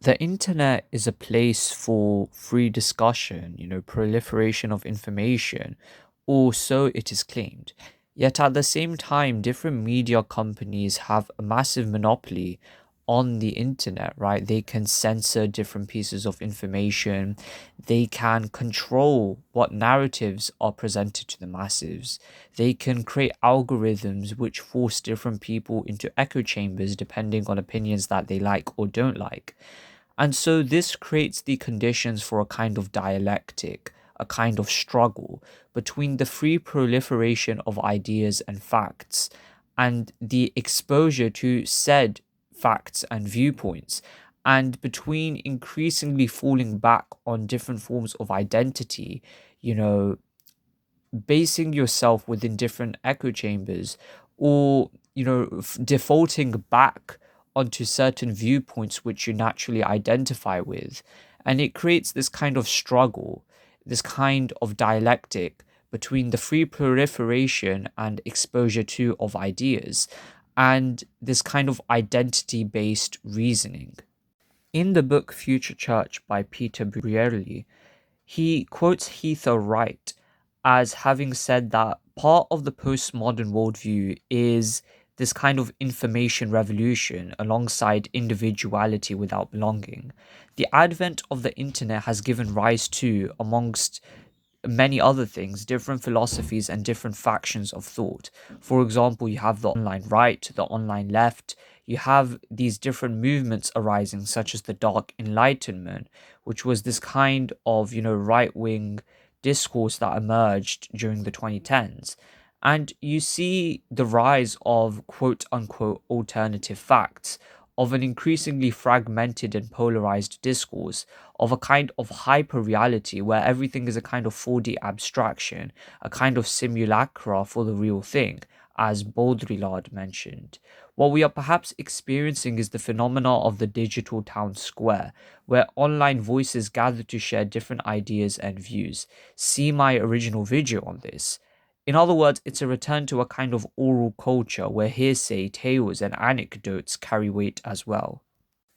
The internet is a place for free discussion, proliferation of information, or so it is claimed. Yet at the same time, different media companies have a massive monopoly on the internet, right? They can censor different pieces of information, they can control what narratives are presented to the masses, they can create algorithms which force different people into echo chambers depending on opinions that they like or don't like. And so this creates the conditions for a kind of dialectic, a kind of struggle between the free proliferation of ideas and facts and the exposure to said facts and viewpoints, and between increasingly falling back on different forms of identity, you know, basing yourself within different echo chambers, or defaulting back onto certain viewpoints which you naturally identify with. And it creates this kind of struggle, this kind of dialectic between the free proliferation and exposure to of ideas and this kind of identity based reasoning. In the book Future Church by Peter Brierley, he quotes Heather Wright as having said that part of the postmodern worldview is this kind of information revolution alongside individuality without belonging. The advent of the internet has given rise to, amongst many other things, different philosophies and different factions of thought. For example, you have the online right, the online left. You have these different movements arising, such as the Dark Enlightenment, which was this kind of, right wing discourse that emerged during the 2010s. And you see the rise of quote unquote alternative facts, of an increasingly fragmented and polarized discourse, of a kind of hyper reality where everything is a kind of 4D abstraction, a kind of simulacra for the real thing, as Baudrillard mentioned. What we are perhaps experiencing is the phenomena of the digital town square, where online voices gather to share different ideas and views. See my original video on this. In other words, it's a return to a kind of oral culture where hearsay, tales, and anecdotes carry weight as well.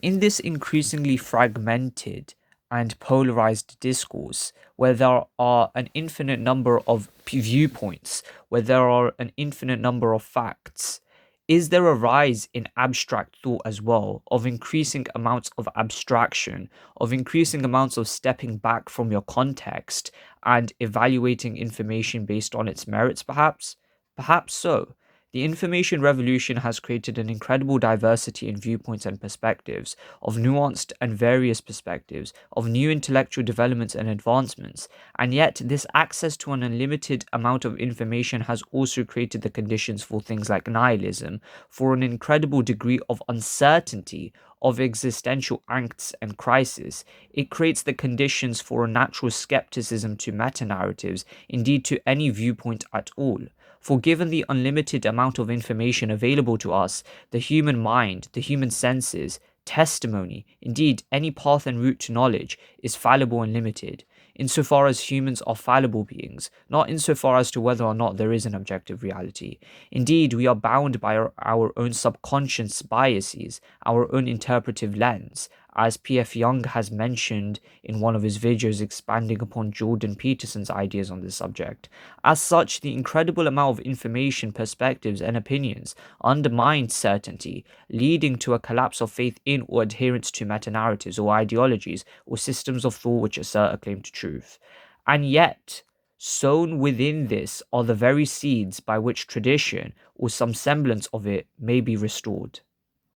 In this increasingly fragmented and polarized discourse, where there are an infinite number of viewpoints, where there are an infinite number of facts, is there a rise in abstract thought as well, of increasing amounts of abstraction, of increasing amounts of stepping back from your context and evaluating information based on its merits, perhaps? Perhaps so. The information revolution has created an incredible diversity in viewpoints and perspectives, of nuanced and various perspectives, of new intellectual developments and advancements, and yet this access to an unlimited amount of information has also created the conditions for things like nihilism, for an incredible degree of uncertainty, of existential angst and crisis. It creates the conditions for a natural skepticism to meta-narratives, indeed to any viewpoint at all. For given the unlimited amount of information available to us, the human mind, the human senses, testimony, indeed any path and route to knowledge, is fallible and limited, insofar as humans are fallible beings, not insofar as to whether or not there is an objective reality. Indeed, we are bound by our own subconscious biases, our own interpretive lens, as P.F. Young has mentioned in one of his videos expanding upon Jordan Peterson's ideas on this subject. As such, the incredible amount of information, perspectives, and opinions undermines certainty, leading to a collapse of faith in or adherence to meta-narratives or ideologies or systems of thought which assert a claim to truth. And yet, sown within this are the very seeds by which tradition, or some semblance of it, may be restored.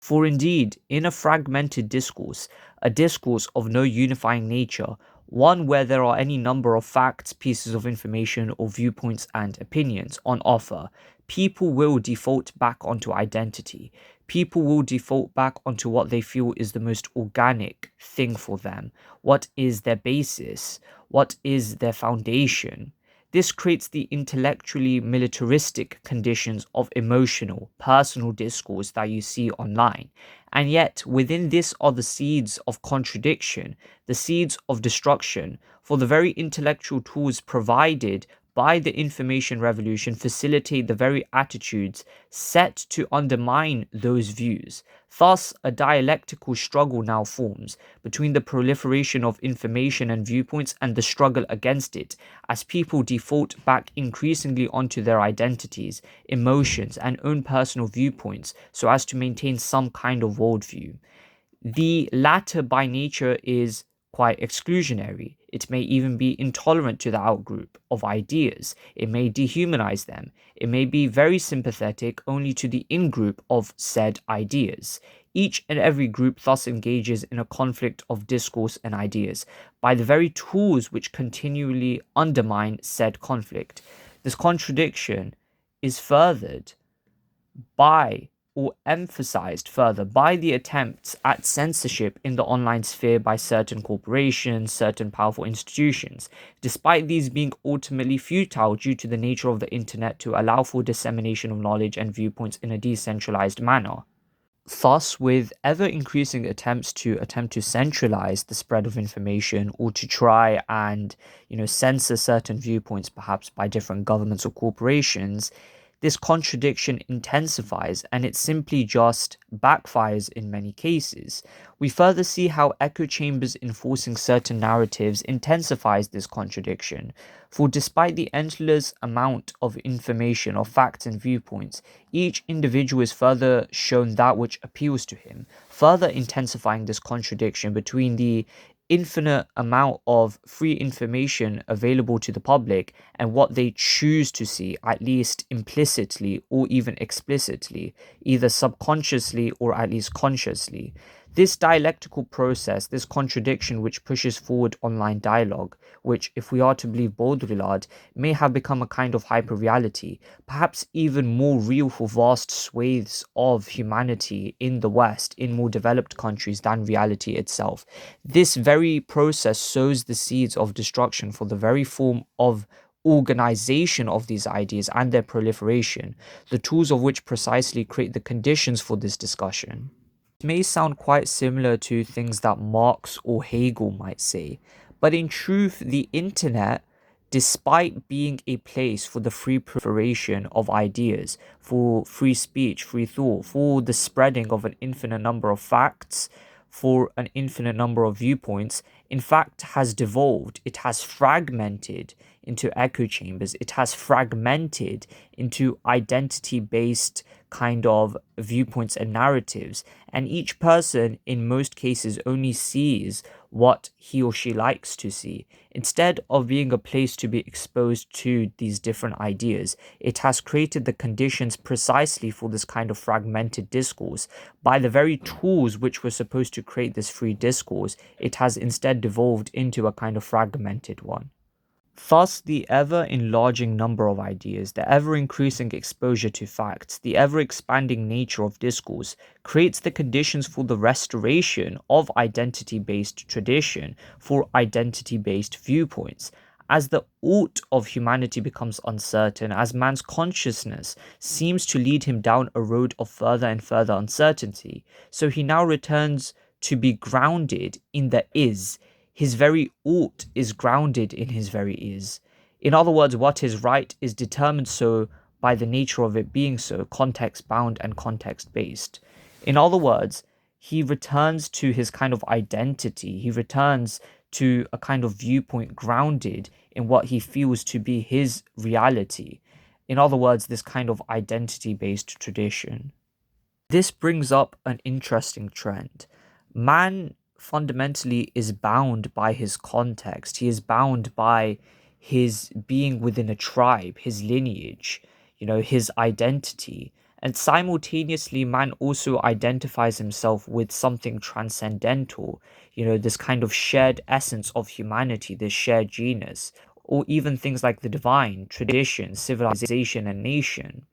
For indeed, in a fragmented discourse, a discourse of no unifying nature, one where there are any number of facts, pieces of information, or viewpoints and opinions on offer, people will default back onto identity. People will default back onto what they feel is the most organic thing for them. What is their basis? What is their foundation? This creates the intellectually militaristic conditions of emotional, personal discourse that you see online. And yet, within this are the seeds of contradiction, the seeds of destruction, for the very intellectual tools provided by the information revolution facilitate the very attitudes set to undermine those views. Thus, a dialectical struggle now forms between the proliferation of information and viewpoints and the struggle against it, as people default back increasingly onto their identities, emotions, and own personal viewpoints so as to maintain some kind of worldview. The latter by nature is quite exclusionary. It may even be intolerant to the outgroup of ideas. It may dehumanize them. It may be very sympathetic only to the in-group of said ideas. Each and every group thus engages in a conflict of discourse and ideas by the very tools which continually undermine said conflict. This contradiction is furthered by or emphasized further by the attempts at censorship in the online sphere by certain corporations, certain powerful institutions, despite these being ultimately futile due to the nature of the internet to allow for dissemination of knowledge and viewpoints in a decentralized manner. Thus, with ever increasing attempts to centralize the spread of information or to try and censor certain viewpoints perhaps by different governments or corporations, this contradiction intensifies and it simply just backfires in many cases. We further see how echo chambers enforcing certain narratives intensifies this contradiction. For despite the endless amount of information, of facts and viewpoints, each individual is further shown that which appeals to him, further intensifying this contradiction between the infinite amount of free information available to the public and what they choose to see, at least implicitly or even explicitly, either subconsciously or at least consciously. This dialectical process, this contradiction which pushes forward online dialogue, which, if we are to believe Baudrillard, may have become a kind of hyper-reality, perhaps even more real for vast swathes of humanity in the West, in more developed countries, than reality itself. This very process sows the seeds of destruction for the very form of organization of these ideas and their proliferation, the tools of which precisely create the conditions for this discussion. It may sound quite similar to things that Marx or Hegel might say, but in truth, the internet, despite being a place for the free proliferation of ideas, for free speech, free thought, for the spreading of an infinite number of facts, for an infinite number of viewpoints, in fact has devolved, it has fragmented into echo chambers, it has fragmented into identity-based kind of viewpoints and narratives, and each person in most cases only sees what he or she likes to see. Instead of being a place to be exposed to these different ideas, it has created the conditions precisely for this kind of fragmented discourse. By the very tools which were supposed to create this free discourse, it has instead devolved into a kind of fragmented one. Thus, the ever-enlarging number of ideas, the ever-increasing exposure to facts, the ever-expanding nature of discourse creates the conditions for the restoration of identity-based tradition, for identity-based viewpoints. As the ought of humanity becomes uncertain, as man's consciousness seems to lead him down a road of further and further uncertainty, so he now returns to be grounded in the is. His very ought is grounded in his very is. In other words, what is right is determined so by the nature of it being so, context bound and context based. In other words, he returns to his kind of identity. He returns to a kind of viewpoint grounded in what he feels to be his reality. In other words, this kind of identity based tradition. This brings up an interesting trend. Man fundamentally is bound by his context. He is bound by his being within a tribe, his lineage, his identity. And simultaneously, man also identifies himself with something transcendental, this kind of shared essence of humanity, this shared genus, or even things like the divine, tradition, civilization, and nation.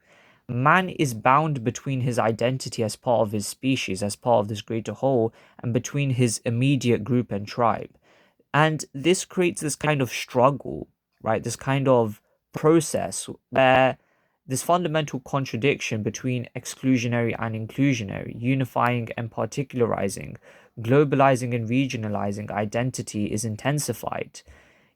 Man is bound between his identity as part of his species, as part of this greater whole, and between his immediate group and tribe. And this creates this kind of struggle, right? This kind of process where this fundamental contradiction between exclusionary and inclusionary, unifying and particularizing, globalizing and regionalizing identity is intensified.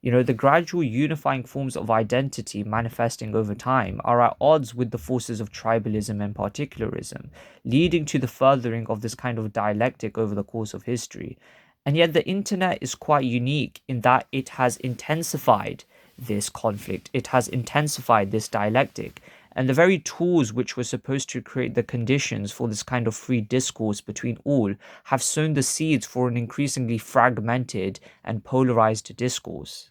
The gradual unifying forms of identity manifesting over time are at odds with the forces of tribalism and particularism, leading to the furthering of this kind of dialectic over the course of history. And yet, the internet is quite unique in that it has intensified this conflict, it has intensified this dialectic. And the very tools which were supposed to create the conditions for this kind of free discourse between all have sown the seeds for an increasingly fragmented and polarized discourse.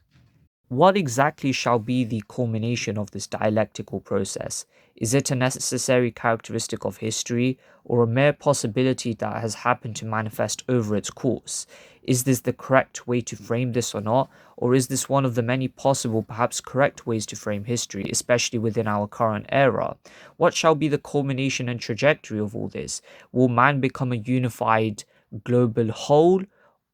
What exactly shall be the culmination of this dialectical process? Is it a necessary characteristic of history, or a mere possibility that has happened to manifest over its course? Is this the correct way to frame this or not? Or is this one of the many possible, perhaps correct ways to frame history, especially within our current era? What shall be the culmination and trajectory of all this? Will man become a unified global whole?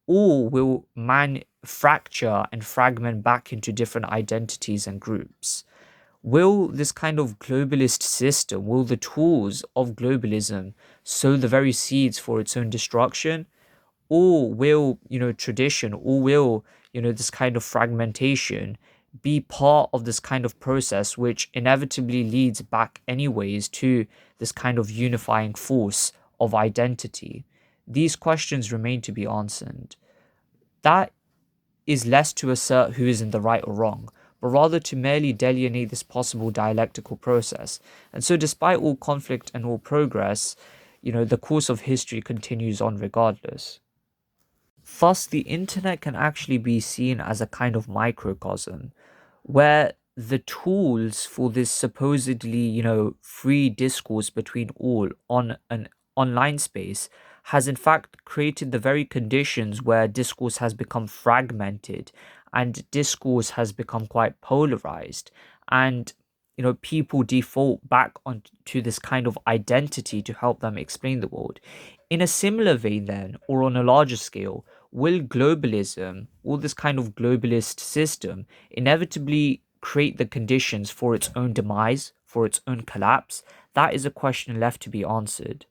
Or will man fracture and fragment back into different identities and groups? Will this kind of globalist system, will the tools of globalism sow the very seeds for its own destruction? Or will, tradition, or will, this kind of fragmentation be part of this kind of process which inevitably leads back anyways to this kind of unifying force of identity? These questions remain to be answered. That is less to assert who is in the right or wrong, but rather to merely delineate this possible dialectical process. And so, despite all conflict and all progress, the course of history continues on regardless. Thus, the internet can actually be seen as a kind of microcosm where the tools for this supposedly, free discourse between all on an online space has in fact created the very conditions where discourse has become fragmented and discourse has become quite polarized. And people default back onto this kind of identity to help them explain the world. In a similar vein, then, or on a larger scale, will globalism, or this kind of globalist system, inevitably create the conditions for its own demise, for its own collapse? That is a question left to be answered.